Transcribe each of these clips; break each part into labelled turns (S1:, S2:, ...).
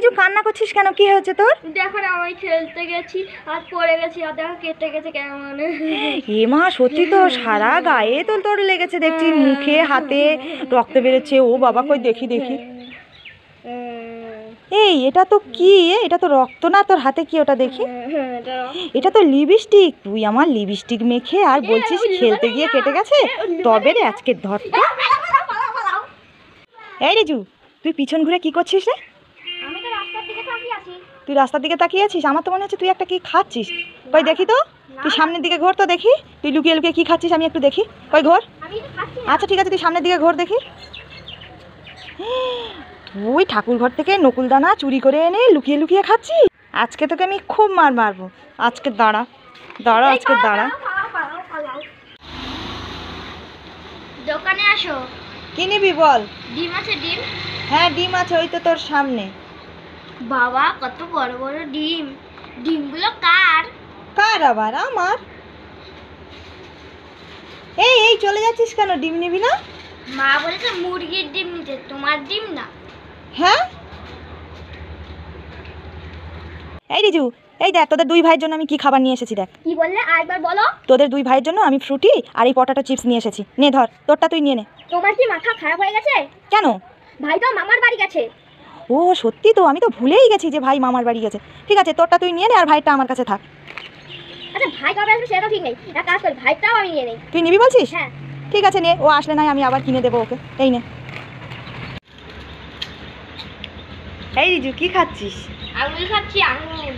S1: রিজু কান্না করছিস কেন? কি হয়েছে তোর?
S2: দেখো না, আমি খেলতে গেছি আর পড়ে গেছি, আর দেখো কেটে গেছে কেমন।
S1: এ মা, সত্যি তো সারা গায়ে তোর লেগেছে দেখছি, মুখে হাতে রক্ত বেরোচ্ছে। ও বাবা, কই দেখি দেখি। এই এটা তো কি? এটা তো রক্ত না, তোর হাতে কি ওটা দেখি? এটা তো লিপস্টিক। তুই আমার লিপস্টিক মেখে আর বলছিস খেলতে গিয়ে কেটে গেছে? তবে রে আজকে ধর। এই রিজু, তুই পিছন ঘুরে কি করছিস রে?
S2: আমি তো রাস্তার দিকে তাকিয়ে আছি।
S1: তুই রাস্তার দিকে তাকিয়ে আছিস? আমার তো মনে হচ্ছে তুই একটা কি খাচ্ছিস। কই দেখি তো, তুই সামনের দিকে ঘোর তো দেখি। তুই লুকিয়ে লুকিয়ে কি খাচ্ছিস আমি একটু দেখি। কই ঘোর। আচ্ছা ঠিক আছে, তুই সামনের দিকে ঘোর দেখি। তুই ঠাকুর ঘর থেকে নকুলদানা চুরি করে এনে লুকিয়ে লুকিয়ে খাচ্ছিস? আজকে তোকে আমি খুব মারবো। আজকে দাঁড়া দাঁড়া, আজকে দাঁড়া।
S2: দোকানে আসো।
S1: কি নিবি বল?
S2: ডিম আছে? ডিম?
S1: হ্যাঁ ডিম আছে, ওই তো তোর সামনে।
S2: বাবা, কত বড় বড় ডিম। ডিমগুলো কার?
S1: কার আবার? আমার। এই এই চলে যাচ্ছিস কেন? ডিম নিবি না?
S2: মা বলেছে মুরগির ডিম নিতে, তোমার ডিম না।
S1: হ্যাঁ এই রিজু, এই দেখ তোদের দুই ভাইয়ের জন্য আমি কি খাবার নিয়ে এসেছি দেখ।
S2: কি বললে? আরেকবার বলো।
S1: তোদের দুই ভাইয়ের জন্য আমি ফ্রুটি আর এই পটাটো চিপস নিয়ে এসেছি। নে ধর, তোরটা তুই নিয়ে নে।
S2: তোমার কি মাথা খারাপ হয়ে গেছে?
S1: কেন?
S2: ভাই তো মামার বাড়ি গেছে।
S1: ও সত্যি তো, আমি তো ভুলেই গেছি যে ভাই মামার বাড়ি গেছে। ঠিক আছে, তোরটা তুই নিয়ে নে আর ভাইটা আমার কাছে থাক।
S2: আচ্ছা, ভাই কবে আসবে সেটা ঠিক নেই, এক কাজ করি, ভাইটাও আমি নিয়ে নেই।
S1: তুই নিবি বলছিস?
S2: হ্যাঁ।
S1: ঠিক আছে নে, ও আসলে নাই আমি আবার কিনে দেবো ওকে। এই নে। এই রিজু কি খাচ্ছিস?
S2: আঙুল খাচ্ছি, আঙুল।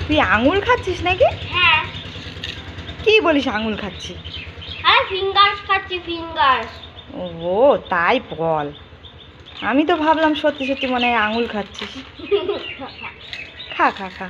S1: তুই আঙুল খাচ্ছিস নাকি?
S2: হ্যাঁ।
S1: কি বলিস আঙুল খাচ্ছিস?
S2: আরে ফিঙ্গার্স খাচ্ছি, ফিঙ্গার্স।
S1: ও তাই বল, আমি তো ভাবলাম সত্যি সত্যি মনে হয় আঙুল খাচ্ছিস। খা খা খা।